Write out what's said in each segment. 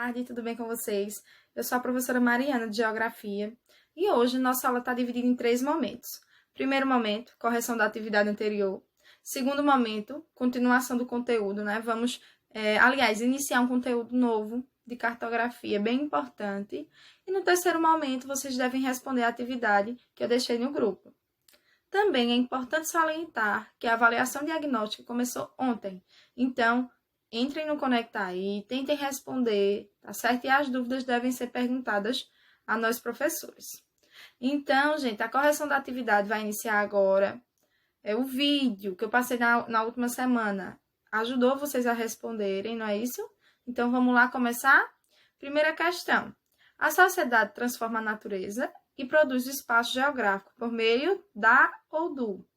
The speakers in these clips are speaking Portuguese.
tarde, tudo bem com vocês? Eu sou a professora Mariana de Geografia e hoje nossa aula está dividida em 3 momentos. Primeiro momento, correção da atividade anterior. Segundo momento, continuação do conteúdo, né? Vamos, iniciar um conteúdo novo de cartografia, bem importante. E no terceiro momento, vocês devem responder a atividade que eu deixei no grupo. Também é importante salientar que a avaliação diagnóstica começou ontem, então entrem no Conecta aí, tentem responder, tá certo? E as dúvidas devem ser perguntadas a nós professores. Então, gente, a correção da atividade vai iniciar agora. O vídeo que eu passei na última semana ajudou vocês a responderem, não é isso? Então, vamos lá começar? Primeira questão. A sociedade transforma a natureza e produz o espaço geográfico por meio da ou do?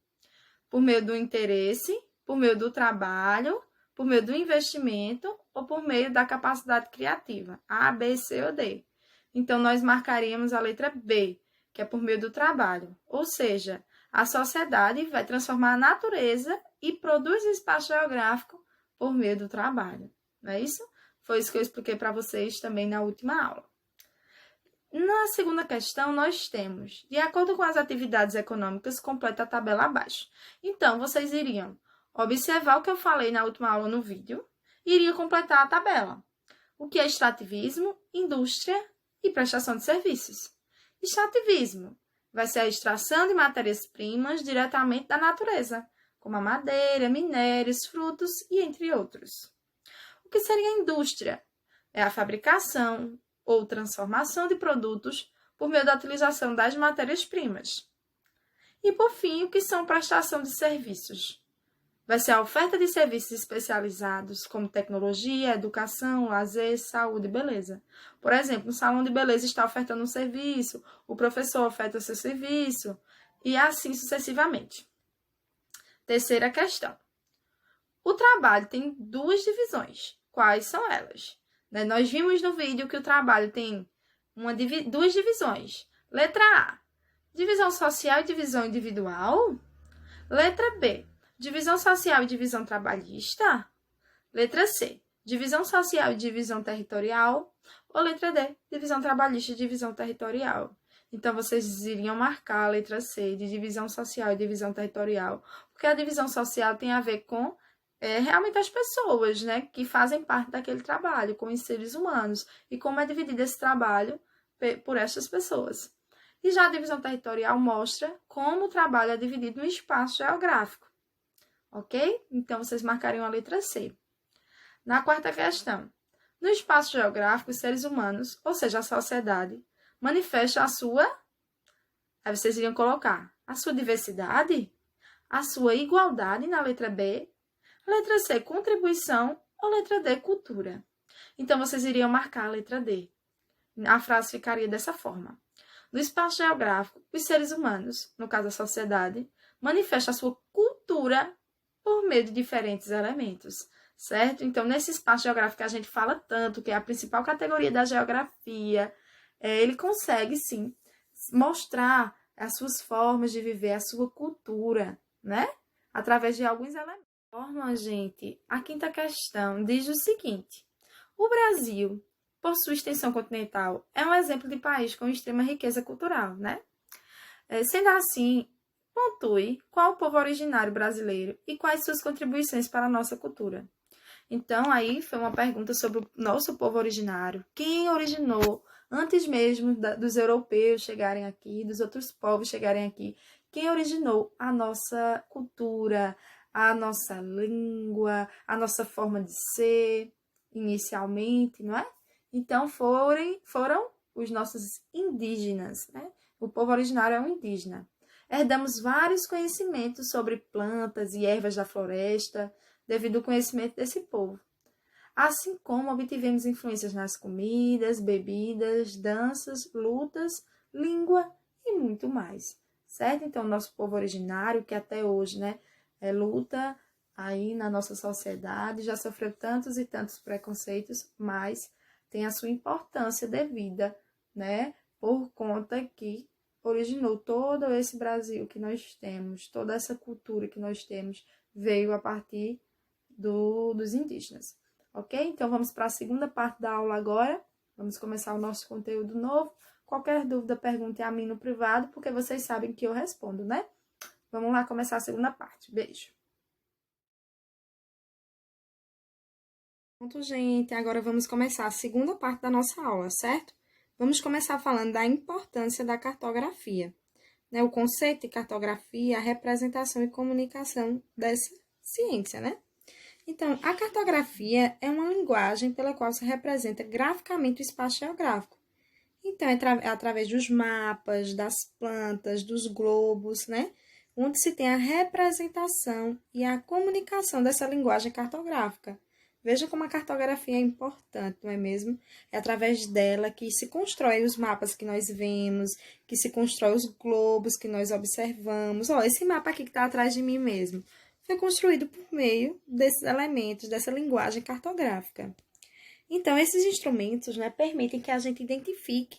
Por meio do interesse, por meio do trabalho, por meio do investimento ou por meio da capacidade criativa? A, B, C ou D. Então, nós marcaríamos a letra B, que é por meio do trabalho. Ou seja, a sociedade vai transformar a natureza e produz espaço geográfico por meio do trabalho. Não é isso? Foi isso que eu expliquei para vocês também na última aula. Na segunda questão, nós temos, de acordo com as atividades econômicas, completa a tabela abaixo. Então, vocês iriam observar o que eu falei na última aula no vídeo e iriam completar a tabela. O que é extrativismo, indústria e prestação de serviços? Extrativismo vai ser a extração de matérias-primas diretamente da natureza, como a madeira, minérios, frutos e entre outros. O que seria a indústria? É a fabricação ou transformação de produtos por meio da utilização das matérias-primas. E, por fim, o que são prestação de serviços? Vai ser a oferta de serviços especializados, como tecnologia, educação, lazer, saúde e beleza. Por exemplo, um salão de beleza está ofertando um serviço, o professor oferta seu serviço, e assim sucessivamente. Terceira questão. O trabalho tem 2 divisões. Quais são elas? Nós vimos no vídeo que o trabalho tem 2 divisões. Letra A, divisão social e divisão individual. Letra B, divisão social e divisão trabalhista. Letra C, divisão social e divisão territorial. Ou letra D, divisão trabalhista e divisão territorial. Então, vocês iriam marcar a letra C, de divisão social e divisão territorial, porque a divisão social tem a ver com realmente as pessoas, né, que fazem parte daquele trabalho, com os seres humanos, e como é dividido esse trabalho por estas pessoas. E já a divisão territorial mostra como o trabalho é dividido no espaço geográfico, ok? Então, vocês marcariam a letra C. Na quarta questão, no espaço geográfico, os seres humanos, ou seja, a sociedade, manifesta a sua, aí vocês iriam colocar a sua diversidade, a sua igualdade na letra B, letra C, contribuição, ou letra D, cultura. Então, vocês iriam marcar a letra D. A frase ficaria dessa forma. No espaço geográfico, os seres humanos, no caso a sociedade, manifestam a sua cultura por meio de diferentes elementos, certo? Então, nesse espaço geográfico que a gente fala tanto, que é a principal categoria da geografia, ele consegue, sim, mostrar as suas formas de viver, a sua cultura, né? Através de alguns elementos. Gente, a quinta questão diz o seguinte: o Brasil, por sua extensão continental, é um exemplo de país com extrema riqueza cultural, né? Sendo assim, pontue qual o povo originário brasileiro e quais suas contribuições para a nossa cultura. Então, aí foi uma pergunta sobre o nosso povo originário. Quem originou, antes mesmo dos europeus chegarem aqui, dos outros povos chegarem aqui, quem originou a nossa cultura, a nossa língua, a nossa forma de ser, inicialmente, não é? Então, foram os nossos indígenas, né? O povo originário é um indígena. Herdamos vários conhecimentos sobre plantas e ervas da floresta, devido ao conhecimento desse povo. Assim como obtivemos influências nas comidas, bebidas, danças, lutas, língua e muito mais, certo? Então, nosso povo originário, que até hoje, né, luta aí na nossa sociedade, já sofreu tantos e tantos preconceitos, mas tem a sua importância devida, né, por conta que originou todo esse Brasil que nós temos, toda essa cultura que nós temos, veio a partir dos indígenas. ok? Então, vamos para a segunda parte da aula agora. Vamos começar o nosso conteúdo novo. Qualquer dúvida, pergunte a mim no privado, porque vocês sabem que eu respondo, né? Vamos lá começar a segunda parte. Beijo! Pronto, gente. Agora vamos começar a segunda parte da nossa aula, certo? Vamos começar falando da importância da cartografia, né? O conceito de cartografia, a representação e comunicação dessa ciência, né? Então, a cartografia é uma linguagem pela qual se representa graficamente o espaço geográfico. Então, é através dos mapas, das plantas, dos globos, né? Onde se tem a representação e a comunicação dessa linguagem cartográfica. Veja como a cartografia é importante, não é mesmo? É através dela que se constrói os mapas que nós vemos, que se constrói os globos que nós observamos. Ó, esse mapa aqui que está atrás de mim mesmo foi construído por meio desses elementos, dessa linguagem cartográfica. Então, esses instrumentos, né, permitem que a gente identifique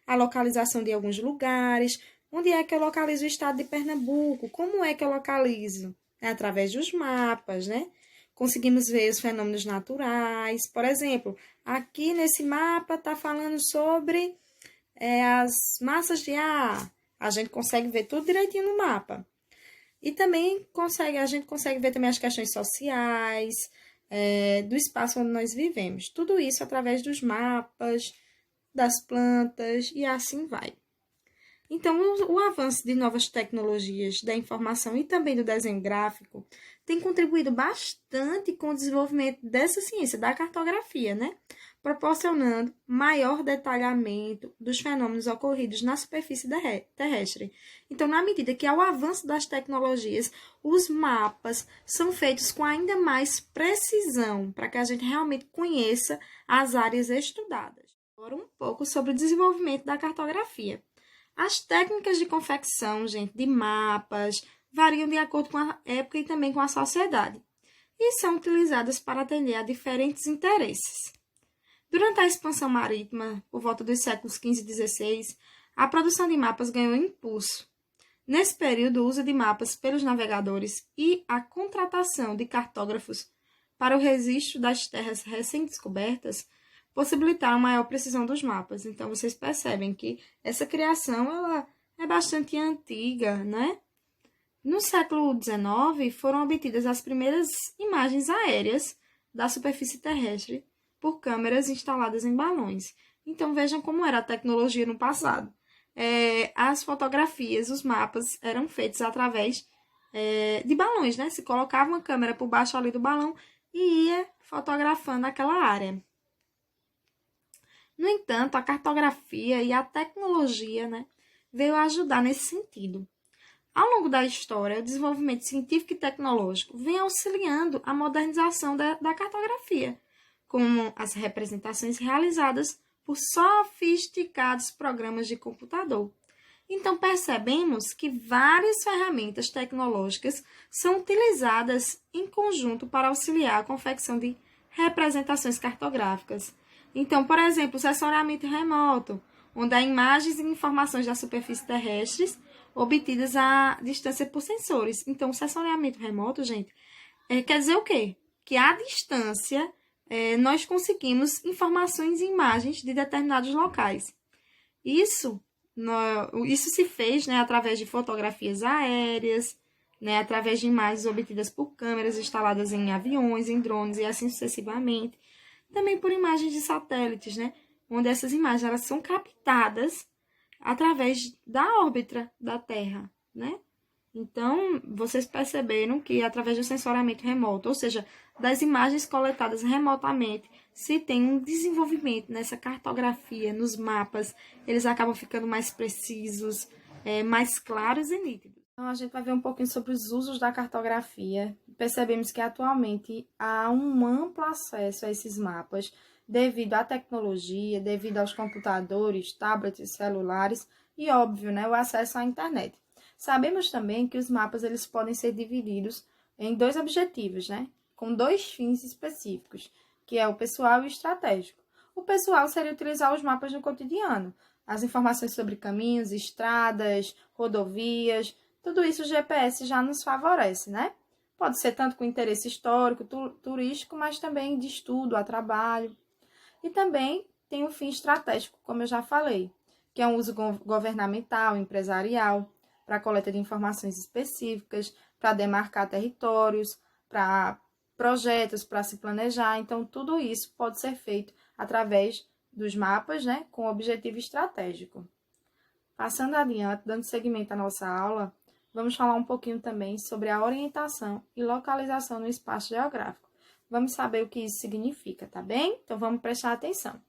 a localização de alguns lugares. Onde é que eu localizo o estado de Pernambuco? Como é que eu localizo? É através dos mapas, né? Conseguimos ver os fenômenos naturais. Por exemplo, aqui nesse mapa está falando sobre as massas de ar. A gente consegue ver tudo direitinho no mapa. E também a gente consegue ver também as questões sociais, do espaço onde nós vivemos. Tudo isso através dos mapas, das plantas e assim vai. Então, o avanço de novas tecnologias da informação e também do desenho gráfico tem contribuído bastante com o desenvolvimento dessa ciência, da cartografia, né? Proporcionando maior detalhamento dos fenômenos ocorridos na superfície terrestre. Então, na medida que há o avanço das tecnologias, os mapas são feitos com ainda mais precisão, para que a gente realmente conheça as áreas estudadas. Agora, um pouco sobre o desenvolvimento da cartografia. As técnicas de confecção, gente, de mapas, variam de acordo com a época e também com a sociedade, e são utilizadas para atender a diferentes interesses. Durante a expansão marítima, por volta dos séculos XV e XVI, a produção de mapas ganhou impulso. Nesse período, o uso de mapas pelos navegadores e a contratação de cartógrafos para o registro das terras recém-descobertas possibilitaram maior precisão dos mapas. Então, vocês percebem que essa criação ela é bastante antiga, né? No século XIX, foram obtidas as primeiras imagens aéreas da superfície terrestre por câmeras instaladas em balões. Então, vejam como era a tecnologia no passado. As fotografias, os mapas eram feitos através de balões, né? Se colocava uma câmera por baixo ali do balão e ia fotografando aquela área. No entanto, a cartografia e a tecnologia, né, veio ajudar nesse sentido. Ao longo da história, o desenvolvimento científico e tecnológico vem auxiliando a modernização da cartografia, como as representações realizadas por sofisticados programas de computador. Então, percebemos que várias ferramentas tecnológicas são utilizadas em conjunto para auxiliar a confecção de representações cartográficas. Então, por exemplo, o sensoriamento remoto, onde há imagens e informações da superfície terrestres obtidas à distância por sensores. Então, o sensoriamento remoto, gente, quer dizer o quê? Que à distância nós conseguimos informações e imagens de determinados locais. Isso se fez, né, através de fotografias aéreas, né, através de imagens obtidas por câmeras instaladas em aviões, em drones e assim sucessivamente. Também por imagens de satélites, né, onde essas imagens elas são captadas através da órbita da Terra, né? Então, vocês perceberam que através do sensoriamento remoto, ou seja, das imagens coletadas remotamente, se tem um desenvolvimento nessa cartografia, nos mapas, eles acabam ficando mais precisos, mais claros e nítidos. Então, a gente vai ver um pouquinho sobre os usos da cartografia. Percebemos que atualmente há um amplo acesso a esses mapas, devido à tecnologia, devido aos computadores, tablets, celulares e, óbvio, né, o acesso à internet. Sabemos também que os mapas eles podem ser divididos em dois objetivos, né? Com dois fins específicos, que é o pessoal e o estratégico. O pessoal seria utilizar os mapas no cotidiano, as informações sobre caminhos, estradas, rodovias, tudo isso o GPS já nos favorece, né? Pode ser tanto com interesse histórico, turístico, mas também de estudo, a trabalho. E também tem o fim estratégico, como eu já falei, que é um uso governamental, empresarial, para a coleta de informações específicas, para demarcar territórios, para projetos, para se planejar. Então, tudo isso pode ser feito através dos mapas, né, com objetivo estratégico. Passando adiante, dando seguimento à nossa aula, vamos falar um pouquinho também sobre a orientação e localização no espaço geográfico. Vamos saber o que isso significa, tá bem? Então, vamos prestar atenção.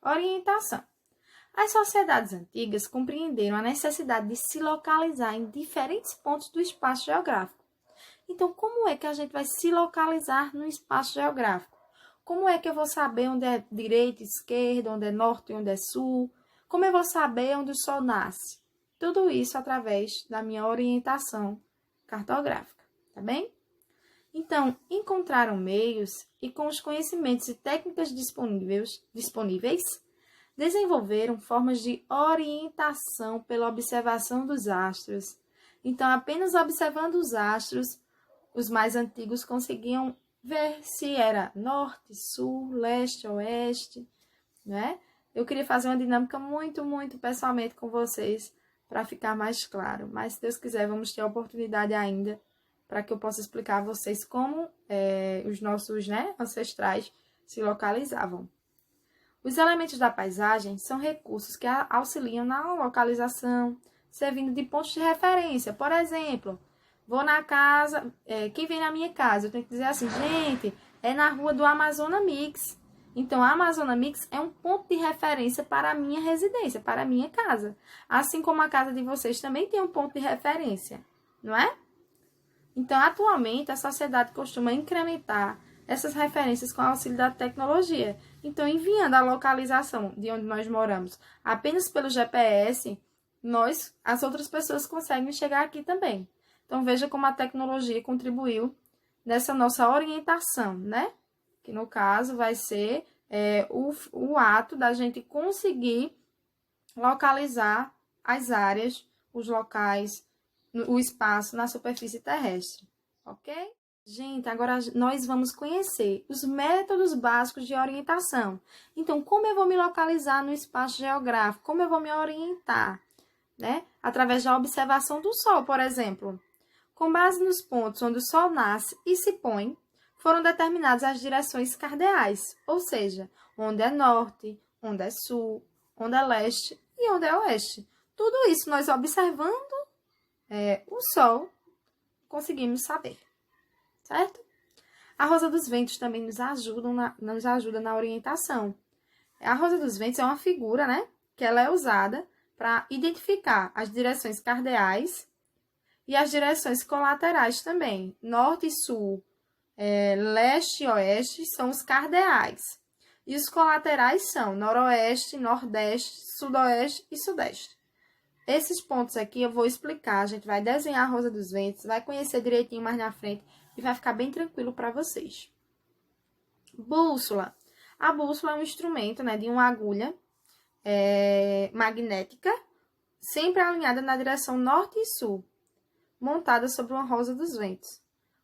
Orientação. As sociedades antigas compreenderam a necessidade de se localizar em diferentes pontos do espaço geográfico. Então, como é que a gente vai se localizar no espaço geográfico? Como é que eu vou saber onde é direita, esquerda, onde é norte e onde é sul? Como eu vou saber onde o sol nasce? Tudo isso através da minha orientação cartográfica, tá bem? Então, encontraram meios e com os conhecimentos e técnicas disponíveis, desenvolveram formas de orientação pela observação dos astros. Então, apenas observando os astros, os mais antigos conseguiam ver se era norte, sul, leste, oeste, né? Eu queria fazer uma dinâmica muito pessoalmente com vocês para ficar mais claro. Mas, se Deus quiser, vamos ter a oportunidade ainda para que eu possa explicar a vocês como os nossos, né, ancestrais se localizavam. Os elementos da paisagem são recursos que auxiliam na localização, servindo de pontos de referência. Por exemplo, vou na casa, quem vem na minha casa, eu tenho que dizer assim, gente, é na rua do Amazônia Mix. Então, a Amazônia Mix é um ponto de referência para a minha residência, para a minha casa. Assim como a casa de vocês também tem um ponto de referência, não é? Então, atualmente, a sociedade costuma incrementar essas referências com o auxílio da tecnologia. Então, enviando a localização de onde nós moramos apenas pelo GPS, as outras pessoas conseguem chegar aqui também. Então, veja como a tecnologia contribuiu nessa nossa orientação, né? Que, no caso, vai ser o ato da gente conseguir localizar as áreas, os locais, o espaço na superfície terrestre, ok? Gente, agora nós vamos conhecer os métodos básicos de orientação. Então, como eu vou me localizar no espaço geográfico? Como eu vou me orientar? Né? Através da observação do Sol, por exemplo. Com base nos pontos onde o Sol nasce e se põe, foram determinadas as direções cardeais, ou seja, onde é norte, onde é sul, onde é leste e onde é oeste. Tudo isso nós observando o Sol, conseguimos saber, certo? A Rosa dos Ventos também nos ajuda na orientação. A Rosa dos Ventos é uma figura, né, que ela é usada para identificar as direções cardeais e as direções colaterais também. Norte e sul, leste e oeste são os cardeais. E os colaterais são noroeste, nordeste, sudoeste e sudeste. Esses pontos aqui eu vou explicar, a gente vai desenhar a Rosa dos Ventos, vai conhecer direitinho mais na frente e vai ficar bem tranquilo para vocês. Bússola. A bússola é um instrumento, né, de uma agulha magnética, sempre alinhada na direção norte e sul, montada sobre uma rosa dos ventos.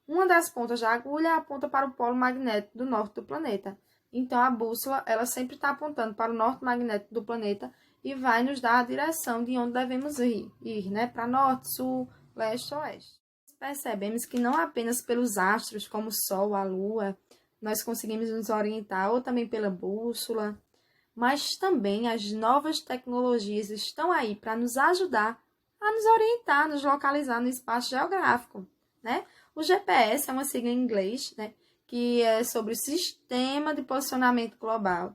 Uma das pontas da agulha aponta para o polo magnético do norte do planeta. Então, a bússola, ela sempre está apontando para o norte magnético do planeta e vai nos dar a direção de onde devemos ir, né? Para norte, sul, leste, oeste. Percebemos que não apenas pelos astros, como o Sol, a Lua, nós conseguimos nos orientar, ou também pela bússola, mas também as novas tecnologias estão aí para nos ajudar a nos orientar, nos localizar no espaço geográfico, né? O GPS é uma sigla em inglês, né, que é sobre o Sistema de Posicionamento Global.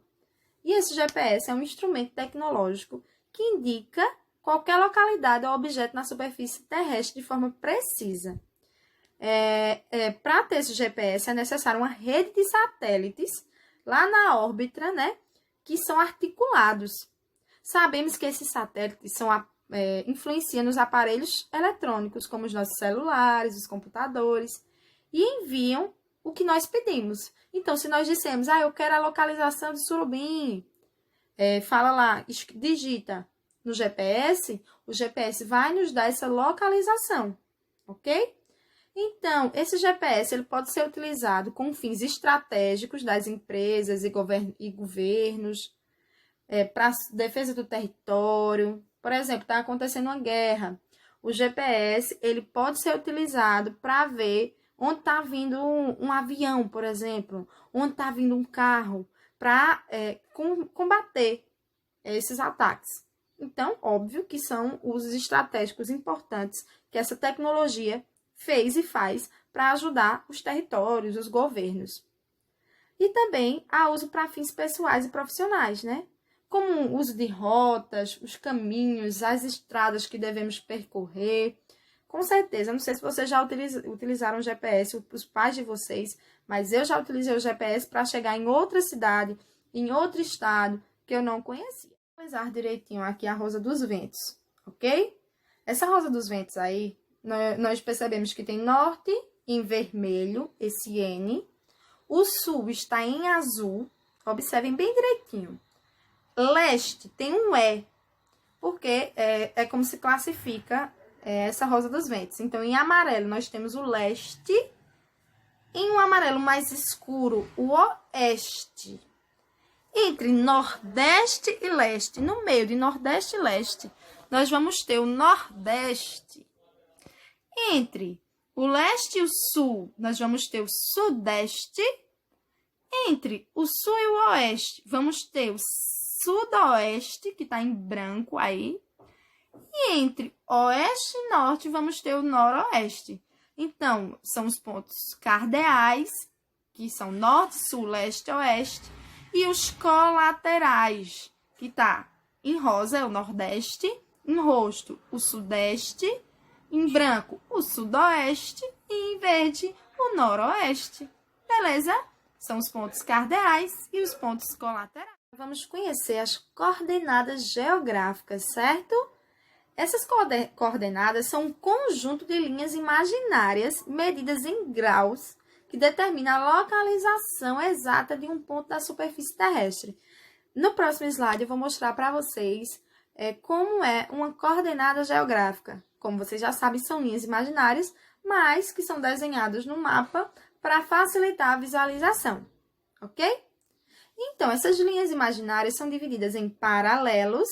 E esse GPS é um instrumento tecnológico que indica qualquer localidade ou objeto na superfície terrestre de forma precisa. Para ter esse GPS é necessário uma rede de satélites lá na órbita, né, que são articulados. Sabemos que esses satélites influenciam nos aparelhos eletrônicos, como os nossos celulares, os computadores, e enviam o que nós pedimos. Então, se nós dissemos, eu quero a localização de Surubim, fala lá, digita no GPS, o GPS vai nos dar essa localização, ok? Então, esse GPS ele pode ser utilizado com fins estratégicos das empresas e governos, para defesa do território. Por exemplo, está acontecendo uma guerra. O GPS ele pode ser utilizado para ver onde está vindo um avião, por exemplo, onde está vindo um carro, para combater esses ataques. Então, óbvio que são usos estratégicos importantes que essa tecnologia fez e faz para ajudar os territórios, os governos. E também há uso para fins pessoais e profissionais, né? Como o uso de rotas, os caminhos, as estradas que devemos percorrer. Com certeza, não sei se vocês já utilizaram o GPS, os pais de vocês, mas eu já utilizei o GPS para chegar em outra cidade, em outro estado que eu não conhecia. Vou analisar direitinho aqui a Rosa dos Ventos, ok? Essa Rosa dos Ventos aí, nós percebemos que tem norte em vermelho, esse N. O sul está em azul, observem bem direitinho. Leste tem um E, porque é como se classifica essa Rosa dos Ventos. Então, em amarelo, nós temos o leste. Em um amarelo mais escuro, o oeste. Entre nordeste e leste, no meio de nordeste e leste, nós vamos ter o nordeste. Entre o leste e o sul, nós vamos ter o sudeste. Entre o sul e o oeste, vamos ter o sudoeste, que está em branco aí. E entre oeste e norte, vamos ter o noroeste. Então, são os pontos cardeais, que são norte, sul, leste e oeste. E os colaterais, que está em rosa, é o nordeste. Em rosto, o sudeste. Em branco, o sudoeste. E em verde, o noroeste. Beleza? São os pontos cardeais e os pontos colaterais. Vamos conhecer as coordenadas geográficas, certo? Essas coordenadas são um conjunto de linhas imaginárias medidas em graus que determina a localização exata de um ponto da superfície terrestre. No próximo slide eu vou mostrar para vocês como é uma coordenada geográfica. Como vocês já sabem, são linhas imaginárias, mas que são desenhadas no mapa para facilitar a visualização, ok? Então, essas linhas imaginárias são divididas em paralelos,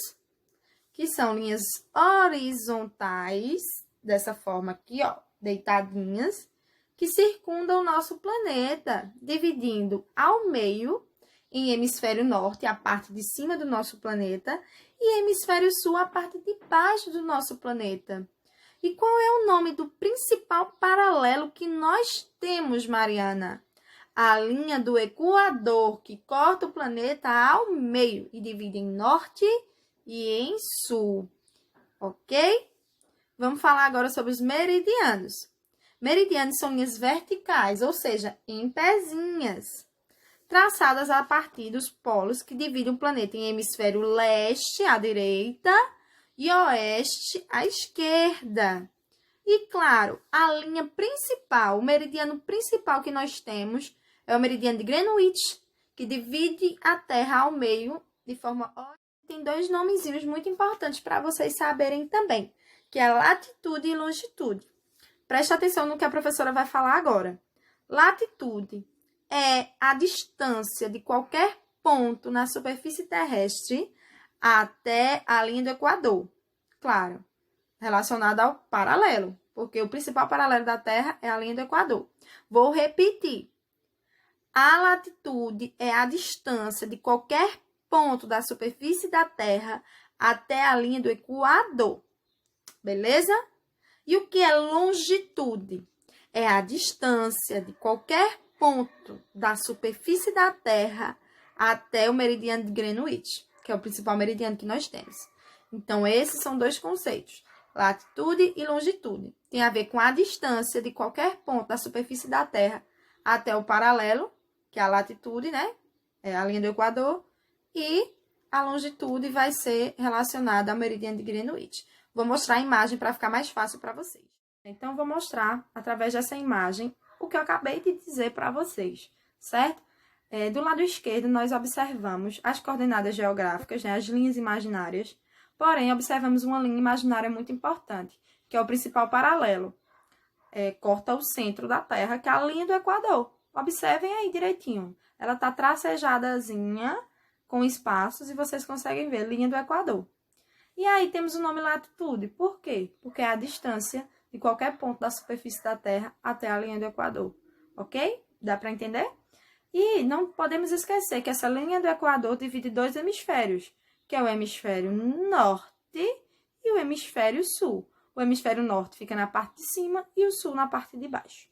que são linhas horizontais, dessa forma aqui, ó, deitadinhas, que circundam o nosso planeta, dividindo ao meio, em hemisfério norte, a parte de cima do nosso planeta, e hemisfério sul, a parte de baixo do nosso planeta. E qual é o nome do principal paralelo que nós temos, Mariana? A linha do Equador, que corta o planeta ao meio e divide em norte e em sul, ok? Vamos falar agora sobre os meridianos. Meridianos são linhas verticais, ou seja, em pezinhas, traçadas a partir dos polos que dividem o planeta em hemisfério leste, à direita, e oeste, à esquerda. E, claro, a linha principal, o meridiano principal que nós temos é o meridiano de Greenwich, que divide a Terra ao meio de forma... Tem dois nomezinhos muito importantes para vocês saberem também, que é latitude e longitude. Preste atenção no que a professora vai falar agora. Latitude é a distância de qualquer ponto na superfície terrestre até a linha do Equador. Claro, relacionada ao paralelo, porque o principal paralelo da Terra é a linha do Equador. Vou repetir. A latitude é a distância de qualquer ponto da superfície da Terra até a linha do Equador. Beleza? E o que é longitude? É a distância de qualquer ponto da superfície da Terra até o meridiano de Greenwich, que é o principal meridiano que nós temos. Então, esses são dois conceitos, latitude e longitude. Tem a ver com a distância de qualquer ponto da superfície da Terra até o paralelo, que é a latitude, né? É a linha do Equador. E a longitude vai ser relacionada ao meridiano de Greenwich. Vou mostrar a imagem para ficar mais fácil para vocês. Então, vou mostrar, através dessa imagem, o que eu acabei de dizer para vocês, certo? Do lado esquerdo, nós observamos as coordenadas geográficas, né, as linhas imaginárias. Porém, observamos uma linha imaginária muito importante, que é o principal paralelo. corta o centro da Terra, que é a linha do Equador. Observem aí direitinho. Ela tá tracejadazinha com espaços e vocês conseguem ver, linha do Equador. E aí temos o nome latitude. Por quê? Porque é a distância de qualquer ponto da superfície da Terra até a linha do Equador. Ok? Dá para entender? E não podemos esquecer que essa linha do Equador divide dois hemisférios, que é o hemisfério norte e o hemisfério sul. O hemisfério norte fica na parte de cima e o sul na parte de baixo.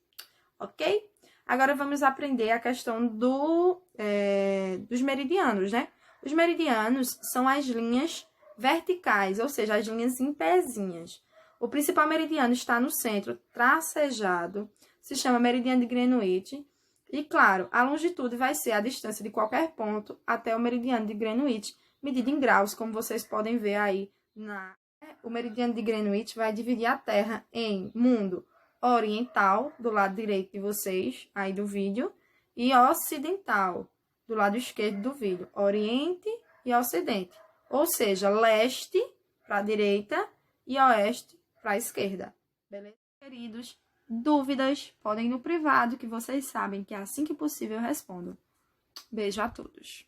Ok? Agora vamos aprender a questão dos meridianos, né? Os meridianos são as linhas verticais, ou seja, as linhas em pezinhas. O principal meridiano está no centro, tracejado, se chama meridiano de Greenwich. E, claro, a longitude vai ser a distância de qualquer ponto até o meridiano de Greenwich, medida em graus, como vocês podem ver aí. O meridiano de Greenwich vai dividir a Terra em mundo oriental, do lado direito de vocês, aí do vídeo, e ocidental, do lado esquerdo do vídeo. Oriente e Ocidente. Ou seja, leste para a direita e oeste para a esquerda. Beleza? Queridos, dúvidas, podem ir no privado, que vocês sabem que assim que possível eu respondo. Beijo a todos.